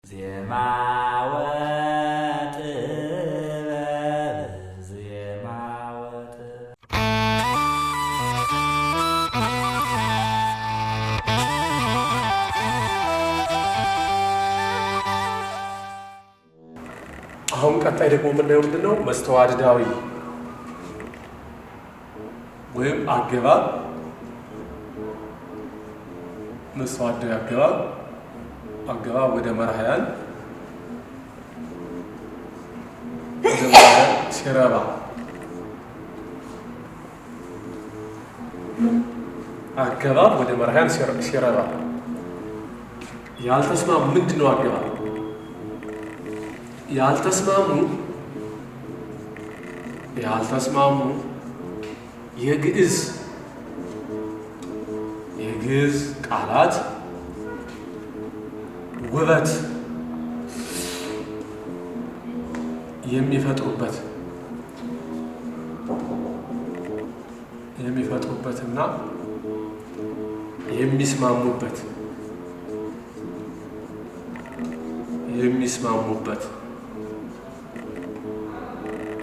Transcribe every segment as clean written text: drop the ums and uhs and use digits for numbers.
ዜማ ወጥበብ ዜማ ወጥበብ አሁን ቀጣይ ደግሞ የምናየው ምንድነው? መስተዋድዳዊ ወይም አገባብ መስተዋድዳዊ አገባብ ወደ መርሃያን ሲረባ አገባብ ወደ መርሃያን ሲረባ ያልተስማሙ ምንድነው? አገባብ ያልተስማሙ የግዕዝ ቃላት ውበት የሚፈጥሩበትና የሚስማሙበት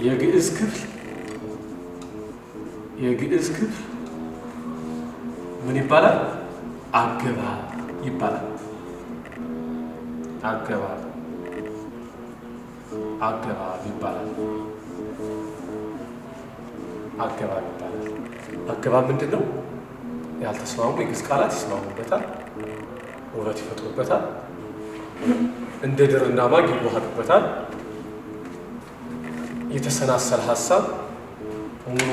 የግዕዝ ክፍል ምን ይባላል? አገባብ ይባላል። አገባብ ይባላል። አገባብ ምንድነው? ያልተስማሙ የግዕዝ ቃላት ይስማሙበታል፣ ውበት ይፈጥሩበታል፣ እንደ ድርና ማግ ይዋሃዱበታል፣ የተሰናሰለ ሀሳብ ሙሉ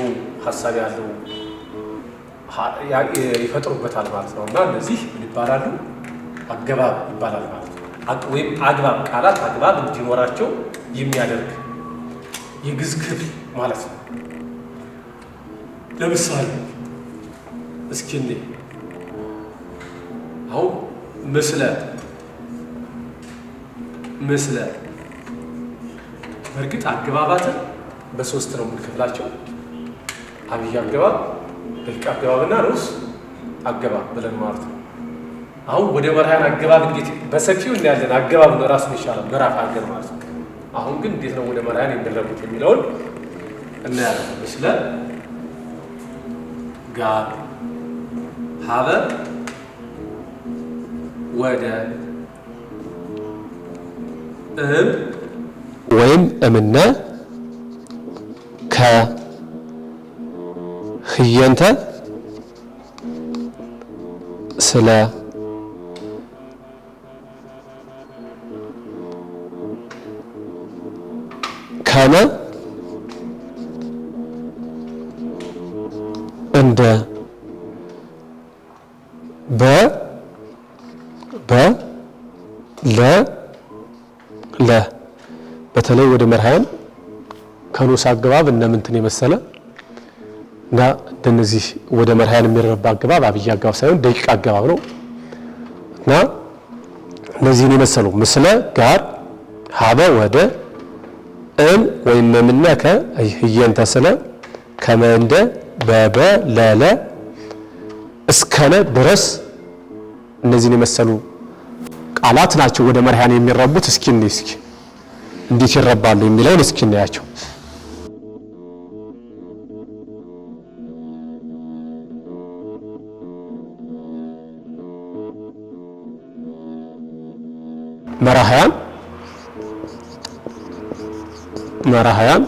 ሀሳብ ያለው ይፈጥሩበታል ማለት ነው። እና እነዚህ ምን ይባላሉ? አገባብ ይባላል ማለት ነው። ወይም አግባብ ቃላት አግባብ እንዲኖራቸው የሚያደርግ የግዕዝ ክፍል ማለት ነው። ለምሳሌ እስኪ አሁን ምስለ በእርግጥ አገባባትን በሶስት ነው የምንከፍላቸው። አብይ አገባብ፣ ደቂቅ አገባብና ንዑስ አገባብ ብለን ማለት ነው። አሁን ወደ መርሃያን አገባብ እንዴት በሰፊው እናያለን። አገባብ ነው ራሱን ይሻላል ምዕራፍ አገር ማለት ነው። አሁን ግን እንዴት ነው ወደ መርሃያን የሚደረጉት የሚለውን እናያለን። ምስለ ጋር ሀበ ወደ ወይም እምነ ህየንተ ስለ ከመ እንደ ለ በተለይ ወደ መርሃያን ከንዑስ አገባብ እነምንትን የመሰለ እና እንደነዚህ ወደ መርሃያን የሚረባ አገባብ አብይ አገባብ ሳይሆን ደቂቅ አገባብ ነው። እና እነዚህን የመሰሉ ምስለ ጋር ሀበ ወደ ወይም እምነከ ህየንተ ስለ ከመ እንደ በበ ለለ እስከነ ድረስ እነዚህን የመሰሉ ቃላት ናቸው ወደ መርሃያን የሚረቡት። እስኪ እንዴት ይረባሉ የሚለውን እስኪ እናያቸው። መርሃያን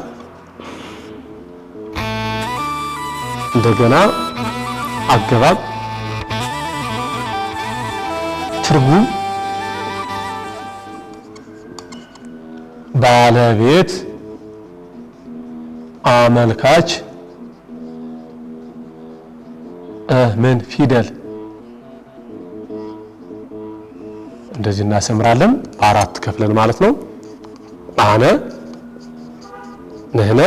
እንደገና አገባብ፣ ትርጉም፣ ባለቤት፣ አመልካች፣ ምን ፊደል እንደዚህ እናሰምራለን። በአራት ከፍለን ማለት ነው። አነ፣ ነህነ፣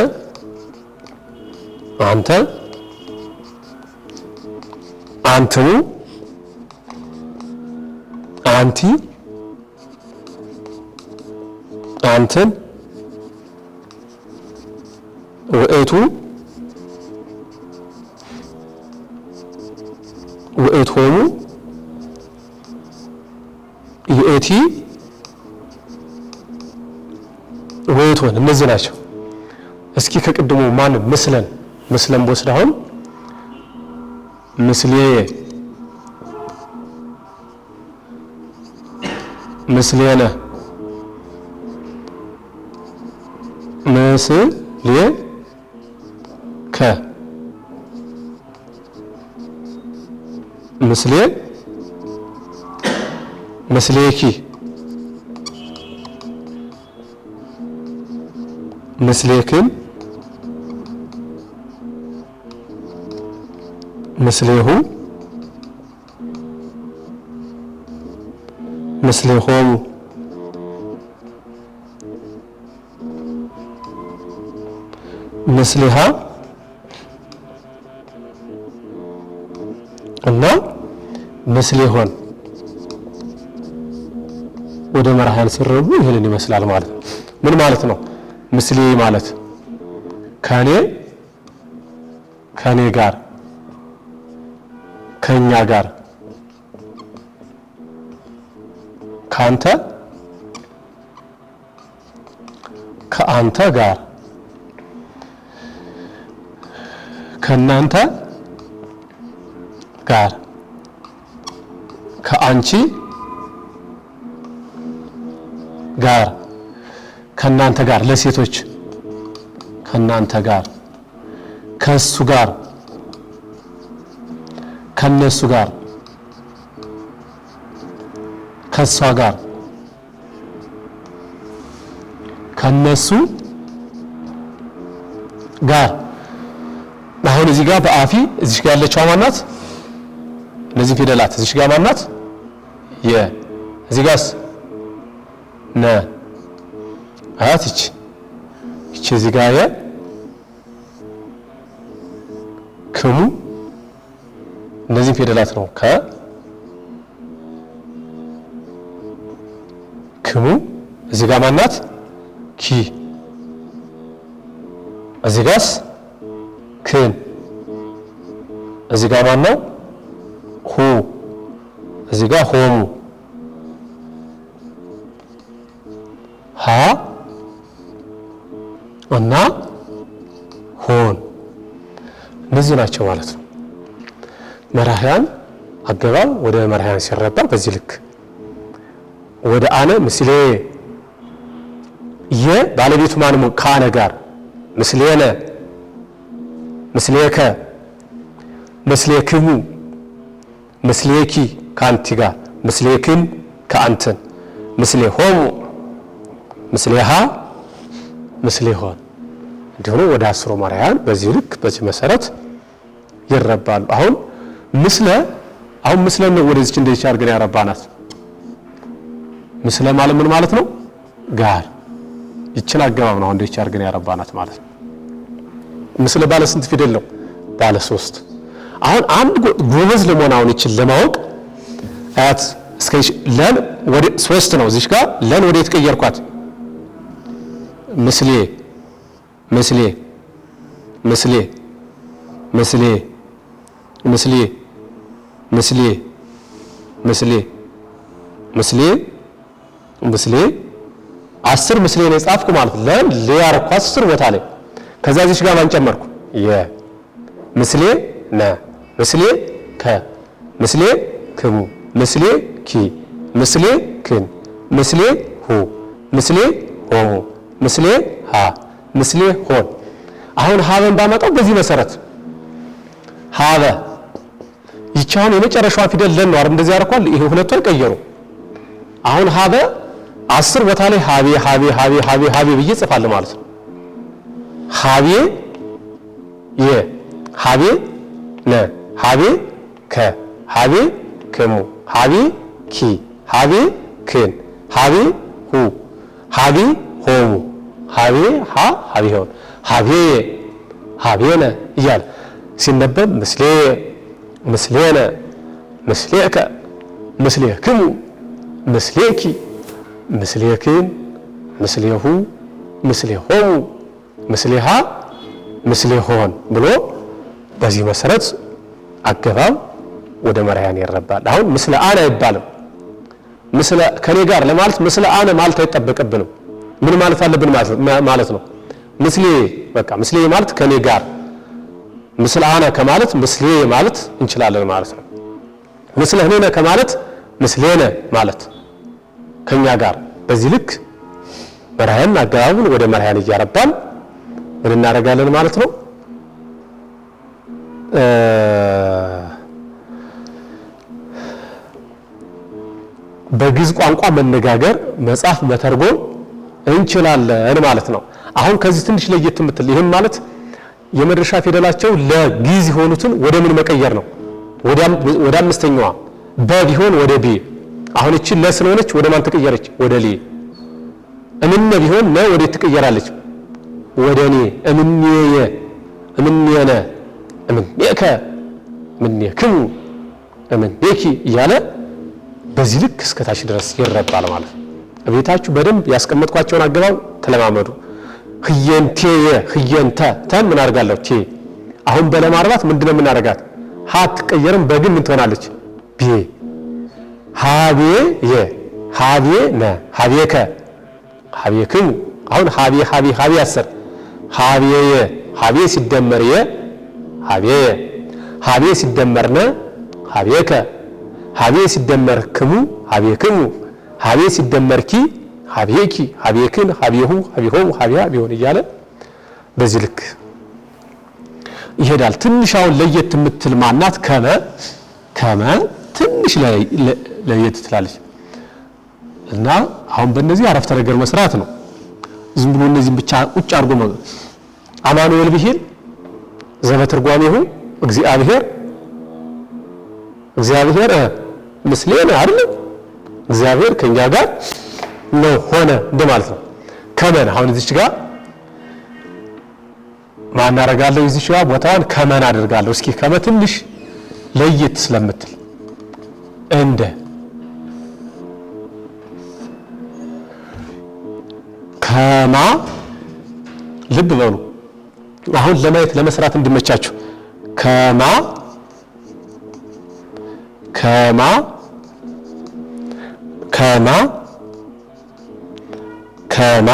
አንተ፣ አንትሙ፣ አንቲ፣ አንትን፣ ውእቱ፣ ውእቶሙ፣ ይእቲ፣ ውእቶን እነዚህ ናቸው። እስኪ ከቅድሙ ማን ምስለን ወስድ አሁን ምስሌ ምስሌነ ምስሌ ከ ምስሌ ምስሌኪ ምስሌክን ምስሌሁ ምስሌሆሙ ምስሌሃ እና ምስሌሆን ወደ መርሃን ሲረቡ ይሄንን ይመስላል ማለት ነው። ምን ማለት ነው? ምስሌ ማለት ከኔ ጋር ከኛ ጋር ከአንተ ጋር ከናንተ ጋር ከአንቺ ጋር ከናንተ ጋር ለሴቶች ከናንተ ጋር ከሱ ጋር ከነሱ ጋር ከሷ ጋር ከነሱ ጋር። አሁን እዚህ ጋር በአፊ እዚህ ጋር ያለችው ማናት? እነዚህ ፊደላት እዚህ ጋር ማናት? እዚህ ጋርስ ነ አያት እቺ እዚህ ጋር ክሙ እነዚህ ፊደላት ነው። ክሙ እዚህ ጋር ማናት? ኪ እዚህ ጋርስ ክን እዚህ ጋር ማን ነው? ሁ እዚህ ጋር ሆሙ ሀ እና ሆን እነዚህ ናቸው ማለት ነው። መራህያን አገባብ ወደ መራህያን ሲረባ በዚህ ልክ ወደ አነ ምስሌ ባለቤቱ ማንም ከአነ ጋር ምስሌነ ምስሌከ ምስሌክሙ ምስሌኪ ከአንቲ ጋር ምስሌክን ከአንተን ምስሌሆሙ ምስሌሃ ምስሌሆን እንዲሆኑ ወደ አስሩ መራህያን በዚህ ልክ በዚህ መሰረት ይረባሉ። አሁን ምስለ ነው ወደዚህ እንደዚህ አድርገን ያረባናት። ምስለ ማለት ምን ማለት ነው? ጋር ይችን አገባብ ነው እንደዚህ አድርገን ያረባናት ማለት ነው። ምስለ ባለ ስንት ፊደል ነው? ባለ 3። አሁን አንድ ጎበዝ ለመሆን አሁን ይችን ለማወቅ አያት እስከ ለን ወደ 3 ነው። እዚህ ጋር ለን ወደ የተቀየርኳት ምስሌ ምስሌ ምስሌ ምስሌ ምስሌ ምስሌ ምስሌ ምስሌ ምስሌ 10 ምስሌ ነው የጻፍኩ ማለት ለን ለያርኩ 10 ቦታ ላይ ከዛ እዚህ ጋር ማን ጨመርኩ? ምስሌ ነ ምስሌ ከ ምስሌ ክሙ ምስሌ ኪ ምስሌ ክን ምስሌ ሁ ምስሌ ሆሙ ምስሌ ሀ ምስሌ ሆን። አሁን ሀበን ባመጣው በዚህ መሰረት ሀበ ይቻውን የመጨረሻዋ ፊደል ለን ነው አይደል? እንደዚህ ያርኳል። ይሄ ሁለቱ አይቀየሩ። አሁን ሀበ 10 ቦታ ላይ ሀቤ ሀቤ ሀቤ ሀቤ ሀቤ ብዬ ጽፋለሁ ማለት ነው። ሀቤ ሀቤ ነ ሀቤ ከ ሀቤ ክሙ ሀቤ ኪ ሀቤ ክን ሀቤ ሁ ሀቤ ሆሙ ሀቤ ሀ ሀቤ ሆን ሀቤ ሀቤነ እያለ ሲነበብ ምስሌ ምስሌነ ምስሌከ ምስሌክሙ ምስሌኪ ምስሌክን ምስሌሁ ምስሌሆሙ ምስሌሃ ምስሌሆን ብሎ በዚህ መሰረት አገባብ ወደ መራህያን ይረባል። አሁን ምስለ አነ አይባልም። ምስለ ከኔ ጋር ለማለት ምስለ አነ ማለት አይጠበቅብንም። ምን ማለት አለብን ማለት ነው። ምስሌ በቃ ምስሌ ማለት ከኔ ጋር፣ ምስለ አነ ከማለት ምስሌ ማለት እንችላለን ማለት ነው። ምስለ እኔነ ከማለት ምስሌነ ማለት ከኛ ጋር። በዚህ ልክ መርሃያን አገባቡን ወደ መርሃያን እያረባን ምን እናደርጋለን ማለት ነው። በግዕዝ ቋንቋ መነጋገር፣ መጻፍ፣ መተርጎም እንችላለን ማለት ነው። አሁን ከዚህ ትንሽ ለየት የምትል ይህም ማለት የመድረሻ ፊደላቸው ለግዕዝ የሆኑትን ወደ ምን መቀየር ነው? ወደ አምስተኛዋ በ ቢሆን ወደ ቢ። አሁን እቺ ለ ስለሆነች ወደ ማን ተቀየረች? ወደ ሊ። እምነ ቢሆን ነ ወደ ትቀየራለች? ወደ ኔ። እምኔየ፣ እምኔነ፣ እምኔከ፣ እምኔክሙ፣ እምኔኪ እያለ በዚህ ልክ እስከታች ድረስ ይረባል ማለት ነው። ቤታችሁ በደንብ ያስቀመጥኳቸውን አገባብ ተለማመዱ። ህየንቴየ፣ ህየንተ፣ ተን ምን አድርጋለሁ? ቴ። አሁን በለማርባት ምንድነው የምናደርጋት? ሀ አትቀየርም። በግን ምን ትሆናለች? ቤ። ሀቤ የ፣ ሀቤ ነ፣ ሀቤከ፣ ሀቤክሙ። አሁን ሀቤ ሀቤ ሀቤ አሰር ሀቤ የ፣ ሀቤ ሲደመር የ፣ ሀቤ የ፣ ሀቤ ሲደመር ነ፣ ሀቤከ፣ ሀቤ ሲደመር ክሙ፣ ሀቤክሙ፣ ሀቤ ሲደመር ኪ፣ ሀቤኪ፣ ሀቤክን፣ ሀቤሁ፣ ሀቤሆሙ፣ ሀቤሃ ቢሆን እያለ በዚህ ልክ ይሄዳል። ትንሽ አሁን ለየት የምትል ማናት? ከመ። ከመ ትንሽ ለየት ትላለች እና አሁን በእነዚህ አረፍተ ነገር መስራት ነው። ዝም ብሎ እነዚህን ብቻ ቁጭ አድርጎ አማኑኤል ብሂል ዘበትርጓሜሁ እግዚአብሔር፣ እግዚአብሔር ምስሌነ አይደል? እግዚአብሔር ከኛ ጋር ነው ሆነ እንደማለት ነው። ከመን አሁን እዚች ጋር ማን አደርጋለሁ? እዚች ጋር ቦታዋን ከመን አደርጋለሁ። እስኪ ከመ ትንሽ ለየት ስለምትል እንደ ከማ ልብ በሉ። አሁን ለማየት ለመስራት እንዲመቻችሁ ከማ ከማ ከማ ከማ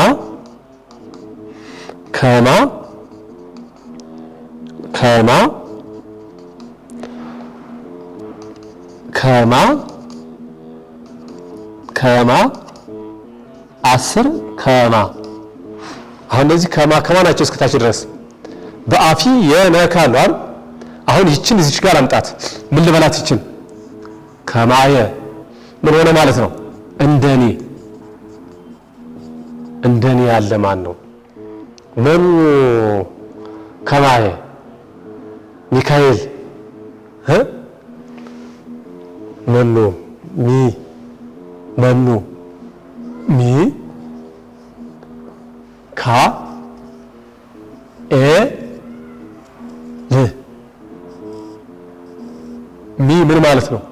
ከማ ከማ ከማ ከማ 10 ከማ። አሁን እነዚህ ከማ ናቸው እስከታች ድረስ በአፊ የነካሉ አይደል? አሁን ይችን እዚች ጋር አምጣት። ምን ልበላት? ይችን ከማየ ምን ሆነ ማለት ነው? እንደኔ። እንደኔ ያለ ማን ነው? መኑ ከማየ ሚካኤል መኑ ሚ መኑ ሚ ካ ኤ ል ሚ ምን ማለት ነው?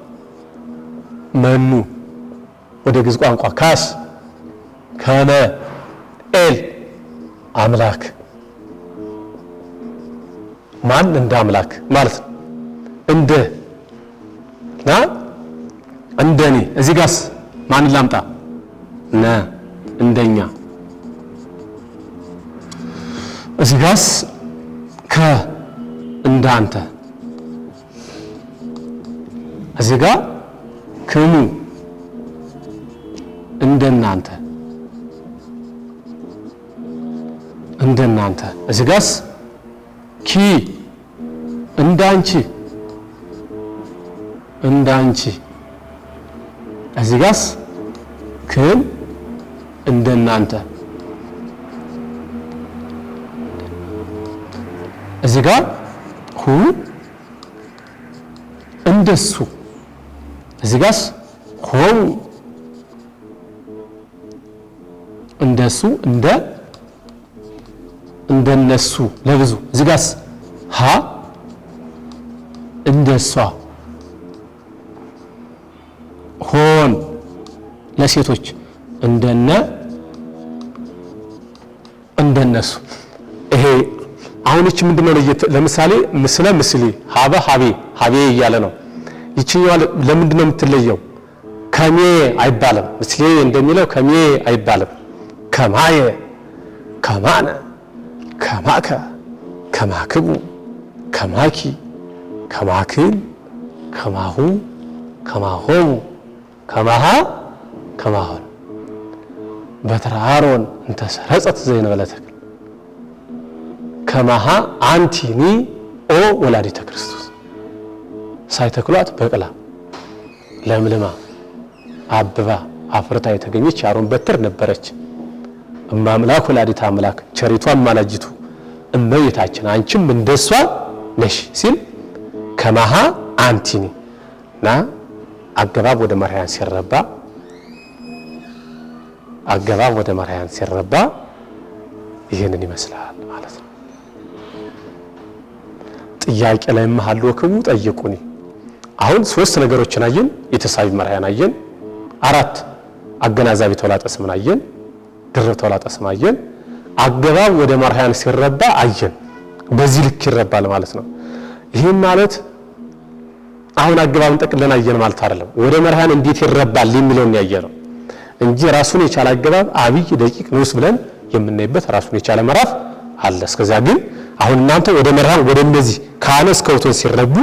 መኑ ወደ ግዕዝ ቋንቋ ካስ ከመ ኤል አምላክ ማን እንደ አምላክ ማለት ነው። እንደ ና እንደኔ እዚህ ጋርስ ማን ላምጣ? ነ እንደኛ እዚህ ጋርስ ከ እንዳንተ እዚህ ጋር ክሙ እንደናንተ እንደናንተ እዚህ ጋርስ ኪ እንዳንቺ እንዳንቺ እዚህ ጋርስ ክም እንደናንተ እዚህ ጋር ሁ እንደሱ እዚህ ጋርስ ሆም እንደሱ እንደነሱ ለብዙ እዚህ ጋርስ ሀ እንደሷ ሆን ለሴቶች እንደነሱ። ይሄ አሁን እቺ ምንድነው ለምሳሌ ምስለ ምስሊ ሀበ ሀቤ ሀቤ እያለ ነው። ይቺኛው ለምንድነው የምትለየው? ከሜ አይባልም። ምስሌ እንደሚለው ከሜ አይባልም። ከማየ ከማነ ከማከ ከማክሙ ከማኪ ከማክን ከማሁ ከማሆሙ ከማሃ ከማሆን በትረ አሮን እንተ ሰረጸት ዘእንበለ ተክል ከማሃ አንቲኒ ኦ ወላዲተ ክርስቶስ ሳይተክሏት በቅላ ለምልማ አብባ አፍርታ የተገኘች የአሮን በትር ነበረች። እማምላክ ወላዲተ አምላክ ቸሪቷ አማላጅቱ እመቤታችን አንቺም እንደሷ ነሽ ሲል ከማሃ አንቲኒ እና አገባብ ወደ መርያን ሲረባ ይሄንን ይመስላል ማለት ነው። ጥያቄ ላይ መሐሎክሙ ጠይቁኒ። አሁን 3 ነገሮችን አየን። የተሳቢ መርያን አየን። 4 አገናዛቢ ተውላጠ ስምን አየን። ድርብ ተውላጠ ስም አየን። አገባብ ወደ መርያን ሲረባ አየን። በዚህ ልክ ይረባል ማለት ነው። ይሄን ማለት አሁን አገባብን ጠቅለን አየን ማለት አይደለም። ወደ መርያን እንዴት ይረባል የሚለውን ያየነው እንጂ ራሱን የቻለ አገባብ አብይ ደቂቅ ንዑስ ብለን የምናይበት ራሱን የቻለ ምዕራፍ አለ። እስከዚያ ግን አሁን እናንተ ወደ መርያን ወደ እነዚህ ካለ እስከ ወቶን ሲረቡ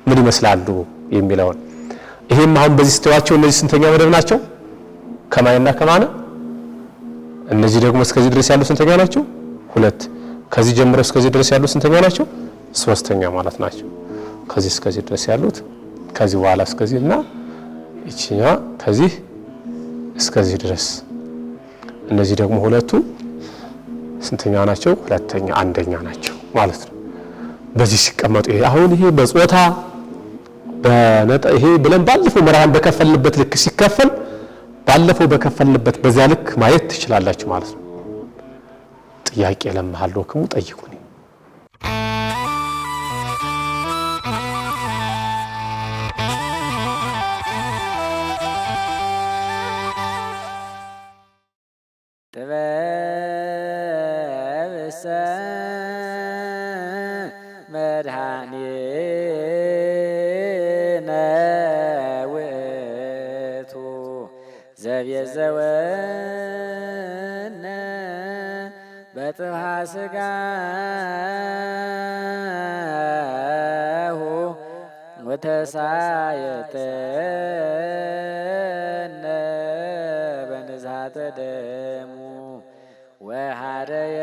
ምን ይመስላሉ የሚለውን ይሄም አሁን በዚህ ስተዋቸው እነዚህ ስንተኛ መደብ ናቸው? ከማይና ከማነ። እነዚህ ደግሞ እስከዚህ ድረስ ያሉ ስንተኛ ናቸው? 2። ከዚህ ጀምሮ እስከዚህ ድረስ ያሉ ስንተኛ ናቸው? 3ኛ ማለት ናቸው። ከዚህ እስከዚህ ድረስ ያሉት ከዚህ በኋላ እስከዚህና እቺኛ ከዚህ እስከዚህ ድረስ እነዚህ ደግሞ 2ቱ ስንተኛ ናቸው? 2ኛ 1ኛ ናቸው ማለት ነው። በዚህ ሲቀመጡ ይሄ አሁን ይሄ በጾታ በነጣ ይሄ ብለን ባለፈው መርሃን በከፈልበት ልክ ሲከፈል ባለፈው በከፈልበት በዛ ልክ ማየት ትችላላችሁ ማለት ነው። ጥያቄ ለመሐሎክሙ ጠይቁኒ። ጥበብሰ መድኃኒነ ውእቱ ዘቤዘወነ በጥብሐ ሥጋሁ ወተሳየጠነ በንዝሐተ ደሙ ወሃደየ